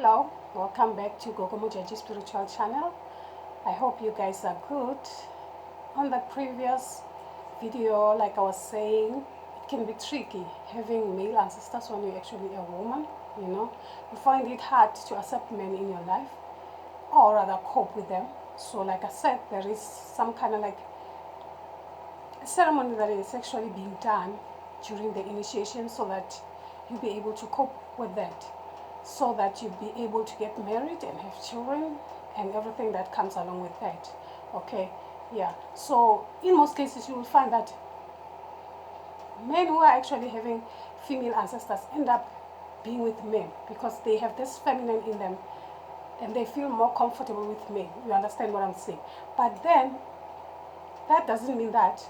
Hello, welcome back to Gogo Mujaji Spiritual Channel. I hope you guys are good. On the previous video, like I was saying, it can be tricky having male ancestors when you're actually a woman, you know. You find it hard to accept men in your life or rather cope with them. So like I said, there is some kind of like a ceremony that is actually being done during the initiation so that you'll be able to cope with that, so that you'll be able to get married and have children and everything that comes along with that. Okay, yeah. So in most cases, you will find that men who are actually having female ancestors end up being with men because they have this feminine in them and they feel more comfortable with men. You understand what I'm saying? But then that doesn't mean that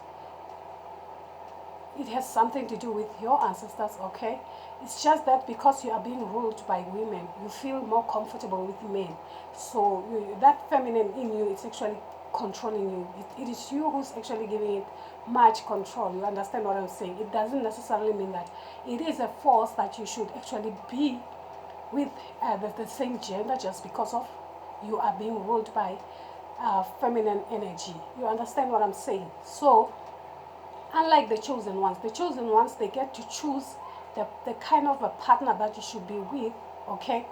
it has something to do with your ancestors, okay? It's just that because you are being ruled by women, you feel more comfortable with men. So that feminine in you is actually controlling you. It is you who's actually giving it much control. You understand what I'm saying? It doesn't necessarily mean that it is a force that you should actually be with the same gender just because of you are being ruled by feminine energy. You understand what I'm saying? So unlike the chosen ones, they get to choose the kind of a partner that you should be with, okay?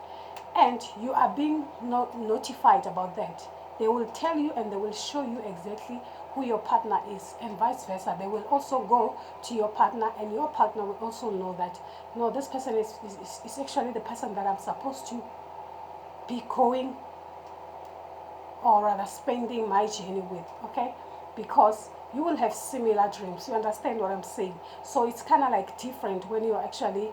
And you are being notified about that. They will tell you and they will show you exactly who your partner is, and vice versa. They will also go to your partner, and your partner will also know that, no, this person is actually the person that I'm supposed to be going or rather spending my journey with, okay? Because you will have similar dreams. You understand what I'm saying? So it's kind of like different when you're actually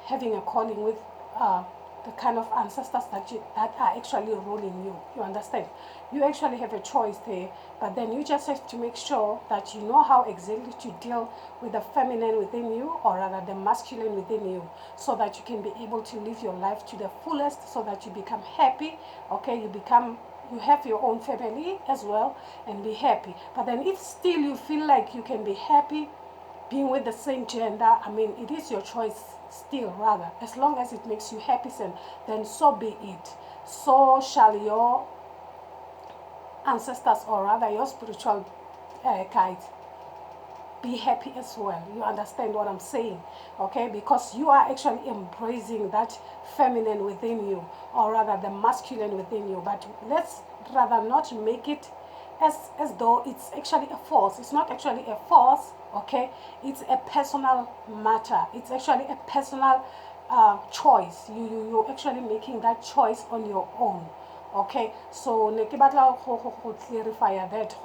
having a calling with the kind of ancestors that are actually ruling you. You understand? You actually have a choice there, but then you just have to make sure that you know how exactly to deal with the feminine within you, or rather the masculine within you, so that you can be able to live your life to the fullest, so that you become happy. Okay, you have your own family as well and be happy. But then if still you feel like you can be happy being with the same gender, I mean, it is your choice still, rather. As long as it makes you happy, then so be it. So shall your ancestors, or rather your spiritual guides, be happy as well. You understand what I'm saying? Okay, because you are actually embracing that feminine within you, or rather the masculine within you. But let's rather not make it as though it's actually a force. It's not actually a force, okay? It's a personal matter. It's actually a personal choice. You're actually making that choice on your own. Okay, so ne ke batla go clarify that,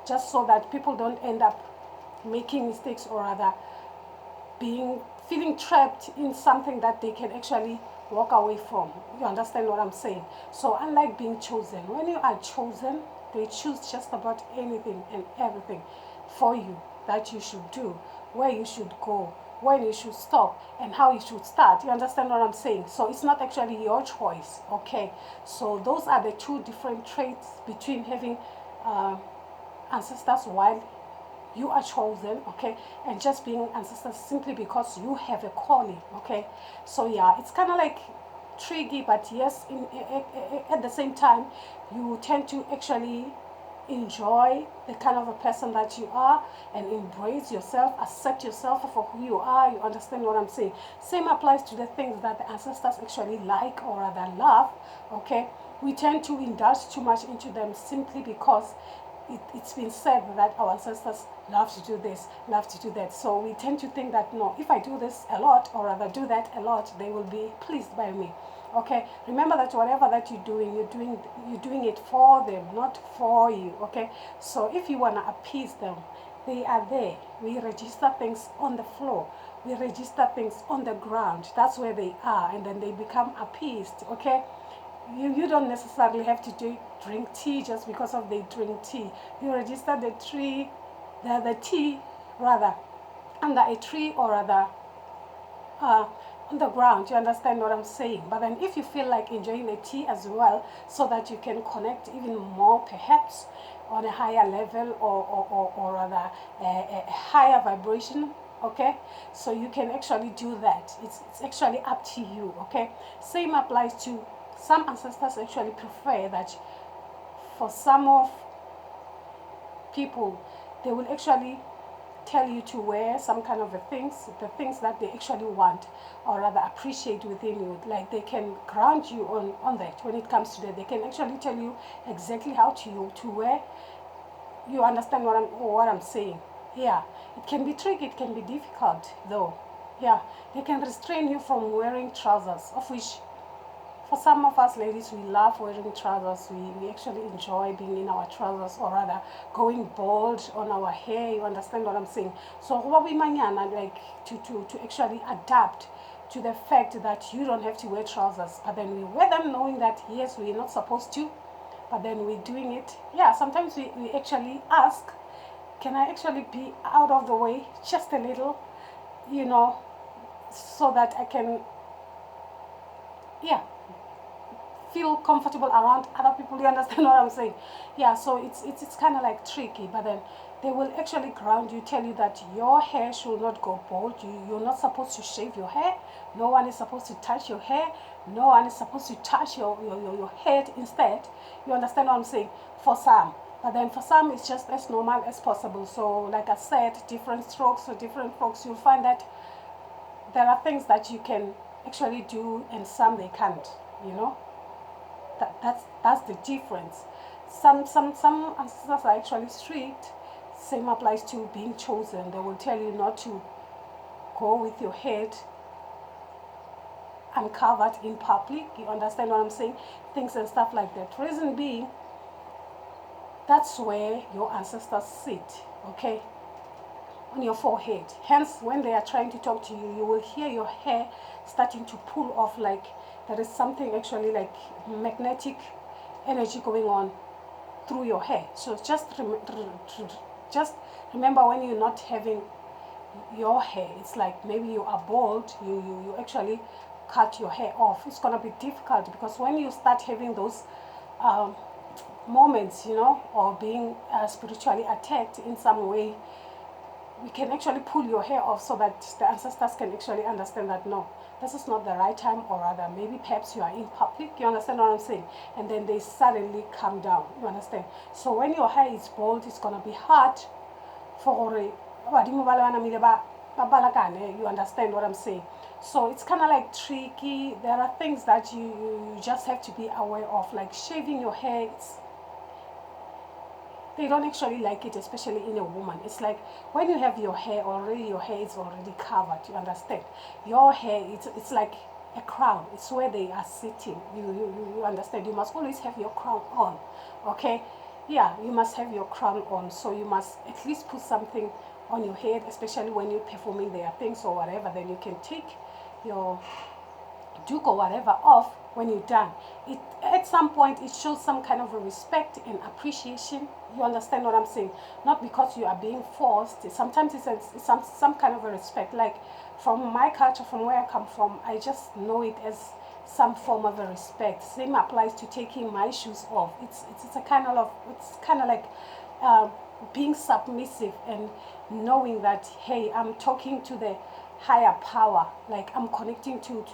just so that people don't end up making mistakes, or rather being feeling trapped in something that they can actually walk away from. You understand what I'm saying? So unlike being chosen, when you are chosen, they choose just about anything and everything for you that you should do, where you should go, when you should stop, and how you should start. You understand what I'm saying? So it's not actually your choice, okay? So those are the two different traits between having ancestors while you are chosen, okay, and just being ancestors simply because you have a calling, okay. So yeah, it's kind of like tricky, but yes, at the same time, you tend to actually enjoy the kind of a person that you are and embrace yourself, accept yourself for who you are. You understand what I'm saying? Same applies to the things that the ancestors actually like or rather love, okay. We tend to indulge too much into them simply because it's been said that our ancestors love to do this, love to do that. So we tend to think that, no, if I do this a lot, or rather do that a lot, they will be pleased by me. Okay, remember that whatever that you're doing it for them, not for you. Okay, so if you want to appease them, they are there. We register things on the floor, we register things on the ground. That's where they are, and then they become appeased. Okay, you don't necessarily have to drink tea just because of they drink tea. You register the tea rather under a tree, or rather uh, on the ground. You understand what I'm saying? But then if you feel like enjoying the tea as well, so that you can connect even more perhaps on a higher level, or rather a higher vibration, Okay, so you can actually do that. It's actually up to you. Okay, same applies to some ancestors. Actually prefer that for some of people, they will actually tell you to wear some kind of the things that they actually want or rather appreciate within you. Like they can ground you on that when it comes to that. They can actually tell you exactly how to wear. You understand what I'm saying? Yeah, it can be tricky, it can be difficult though. Yeah, they can restrain you from wearing trousers, of which for some of us ladies, we love wearing trousers. We actually enjoy being in our trousers, or rather going bald on our hair. You understand what I'm saying? So we manyana like to actually adapt to the fact that you don't have to wear trousers, but then we wear them knowing that yes, we're not supposed to, but then we're doing it. Yeah, sometimes we actually ask, can I actually be out of the way just a little, you know, so that I can, yeah, feel comfortable around other people. You understand what I'm saying? Yeah, so it's kind of like tricky, but then they will actually ground you, tell you that your hair should not go bald. You're not supposed to shave your hair. No one is supposed to touch your hair. No one is supposed to touch your head instead. You understand what I'm saying? For some. But then for some, it's just as normal as possible. So like I said, different strokes for different folks, you'll find that there are things that you can actually do and some they can't, you know? That's the difference. Some ancestors are actually strict. Same applies to being chosen. They will tell you not to go with your head uncovered in public. You understand what I'm saying? Things and stuff like that. Reason being, that's where your ancestors sit. Okay, on your forehead. Hence, when they are trying to talk to you, you will hear your hair starting to pull off, like there is something actually like magnetic energy going on through your hair. So just remember when you're not having your hair, it's like maybe you are bald, you actually cut your hair off. It's gonna be difficult because when you start having those um, moments, you know, or being spiritually attacked in some way, we can actually pull your hair off so that the ancestors can actually understand that no, this is not the right time, or rather maybe perhaps you are in public. You understand what I'm saying? And then they suddenly come down. You understand? So when your hair is bald, it's gonna be hard for you understand what I'm saying? So it's kind of like tricky. There are things that you just have to be aware of, like shaving your hair. They don't actually like it, especially in a woman. It's like when you have your hair already, your hair is already covered. You understand? Your hair, it's like a crown. It's where they are sitting. You understand? You must always have your crown on. Okay? Yeah, you must have your crown on. So you must at least put something on your head, especially when you're performing their things or whatever. Then you can take your duke or whatever off when you're done. It at some point it shows some kind of a respect and appreciation. You understand what I'm saying? Not because you are being forced. Sometimes it's some kind of a respect. Like from my culture, from where I come from, I just know it as some form of a respect. Same applies to taking my shoes off. It's a kind of like uh, being submissive and knowing that hey, I'm talking to the higher power, like I'm connecting to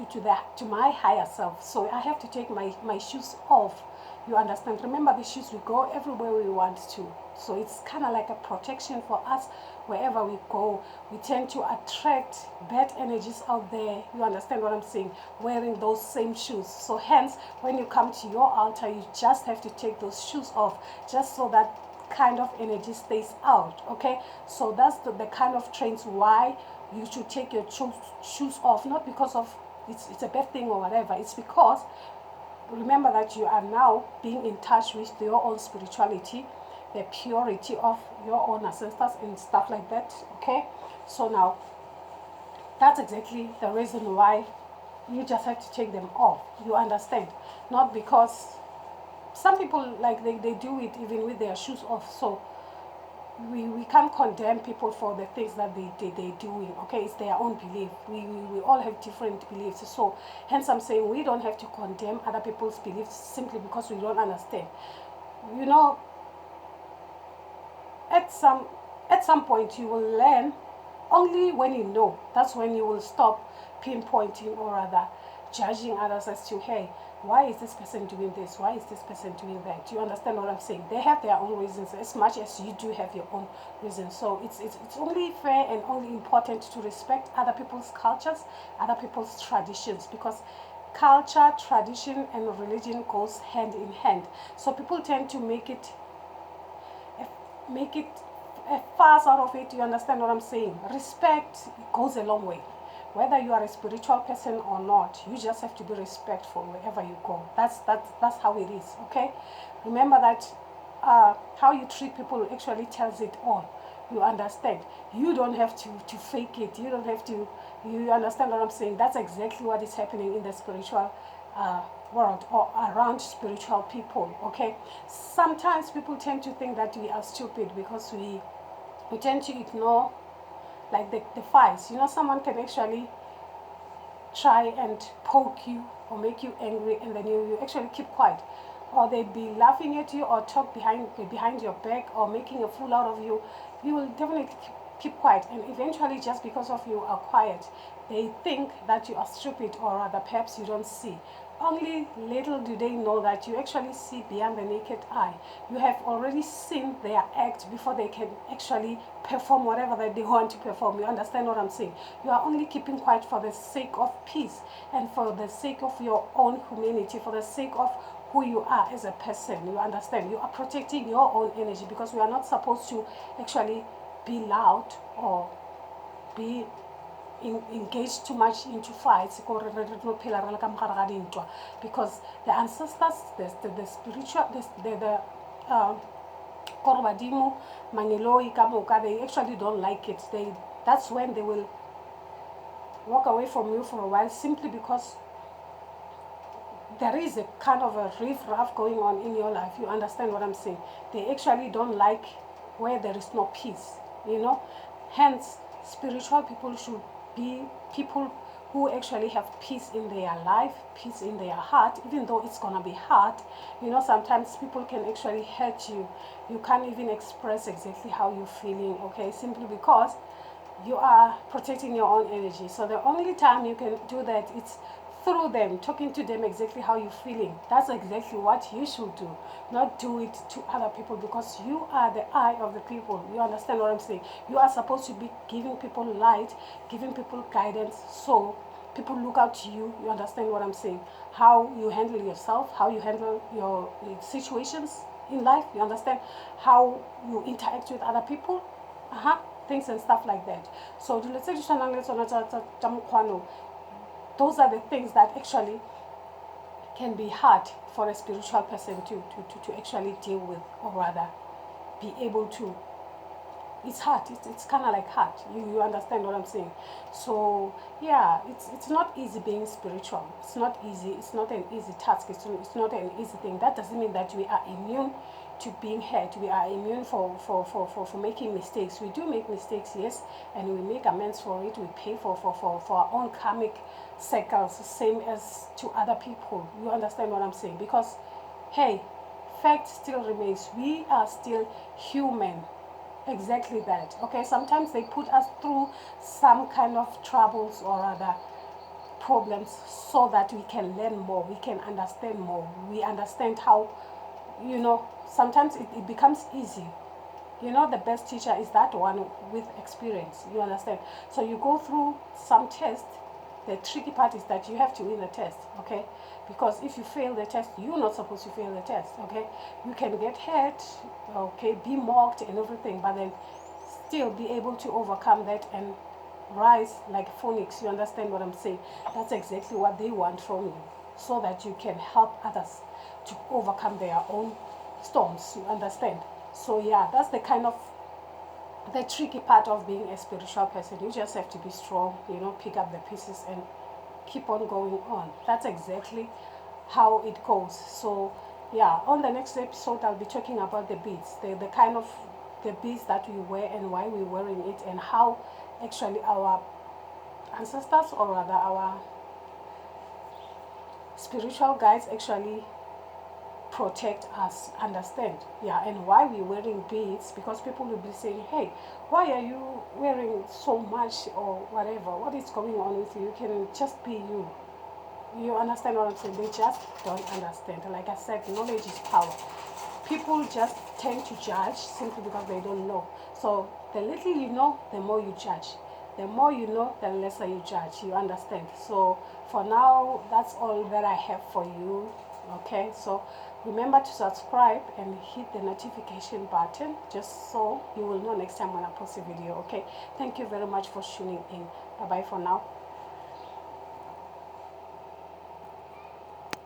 my higher self, so I have to take my shoes off. You understand? Remember, the shoes, we go everywhere we want to, so it's kind of like a protection for us. Wherever we go, we tend to attract bad energies out there. You understand what I'm saying? Wearing those same shoes. So hence, when you come to your altar, you just have to take those shoes off, just so that kind of energy stays out. Okay, so that's the kind of trains why you should take your shoes off. Not because of it's a bad thing or whatever. It's because remember that you are now being in touch with your own spirituality, the purity of your own ancestors and stuff like that. Okay, so now that's exactly the reason why you just have to take them off. You understand? Not because some people like they do it even with their shoes off. So we can't condemn people for the things that they're doing. Okay, it's their own belief. We all have different beliefs. So hence I'm saying we don't have to condemn other people's beliefs simply because we don't understand. You know, at some point you will learn Only when you know, that's when you will stop pinpointing or rather judging others as to, hey, why is this person doing this? Why is this person doing that? Do you understand what I'm saying? They have their own reasons as much as you do have your own reasons. So it's only fair and only important to respect other people's cultures, other people's traditions, because culture, tradition, and religion goes hand in hand. So people tend to make it a fuss out of it. You understand what I'm saying? Respect goes a long way. Whether you are a spiritual person or not, you just have to be respectful wherever you go. That's how it is. Okay, remember that how you treat people actually tells it all. You understand? You don't have to fake it. You don't have to. You understand what I'm saying? That's exactly what is happening in the spiritual world or around spiritual people. Okay, sometimes people tend to think that we are stupid because we tend to ignore like the fights. You know, someone can actually try and poke you or make you angry, and then you actually keep quiet, or they be laughing at you or talk behind your back or making a fool out of you. You will definitely keep quiet, and eventually, just because of you are quiet, they think that you are stupid, or rather perhaps you don't see. Only little do they know that you actually see beyond the naked eye. You have already seen their act before they can actually perform whatever that they want to perform. You understand what I'm saying? You are only keeping quiet for the sake of peace and for the sake of your own humanity, for the sake of who you are as a person. You understand? You are protecting your own energy, because we are not supposed to actually be loud or be engaged too much into fights, because the ancestors, the spiritual, the they actually don't like it. That's when they will walk away from you for a while, simply because there is a kind of a riff-raff going on in your life. You understand what I'm saying? They actually don't like where there is no peace, you know. Hence, spiritual people should be people who actually have peace in their life, peace in their heart, even though it's gonna be hard. You know, sometimes people can actually hurt you. You can't even express exactly how you're feeling, okay, simply because you are protecting your own energy. So the only time you can do that, it's through them, talking to them exactly how you're feeling. That's exactly what you should do, not do it to other people, because you are the eye of the people. You understand what I'm saying? You are supposed to be giving people light, giving people guidance, so people look out to you. You understand what I'm saying? How you handle yourself, how you handle your situations in life. You understand how you interact with other people. Things and stuff like that. So those are the things that actually can be hard for a spiritual person to actually deal with, or rather be able to. It's hard. It's kind of like hard. You understand what I'm saying? So yeah, it's not easy being spiritual. It's not easy. It's not an easy task. It's not an easy thing. That doesn't mean that we are immune to being hurt. We are immune for making mistakes. We do make mistakes, yes, and we make amends for it. We pay for our own karmic cycles, same as to other people. You understand what I'm saying? Because hey, fact still remains. We are still human. Exactly that. Okay, sometimes they put us through some kind of troubles or other problems so that we can learn more, we can understand more. We understand how, you know, sometimes it becomes easy. You know, the best teacher is that one with experience. You understand? So you go through some tests. The tricky part is that you have to win the test, okay? Because if you fail the test, you're not supposed to fail the test, okay? You can get hurt, okay, be mocked and everything, but then still be able to overcome that and rise like phoenix. You understand what I'm saying? That's exactly what they want from you, so that you can help others to overcome their own storms. You understand? So yeah, that's the kind of the tricky part of being a spiritual person. You just have to be strong, you know, pick up the pieces and keep on going on. That's exactly how it goes. So yeah, on the next episode I'll be talking about the beads, the kind of the beads that we wear and why we're wearing it, and how actually our ancestors, or rather our spiritual guides, actually protect us, understand? Yeah. And why we're wearing beads, because people will be saying, hey, why are you wearing so much or whatever, what is going on with you? You can just be you. You understand what I'm saying? They just don't understand. Like I said, knowledge is power. People just tend to judge simply because they don't know. So the little you know, the more you judge. The more you know, the lesser you judge. You understand? So for now, that's all that I have for you. Okay, so remember to subscribe and hit the notification button just so you will know next time when I post a video. Okay, thank you very much for tuning in. Bye bye for now.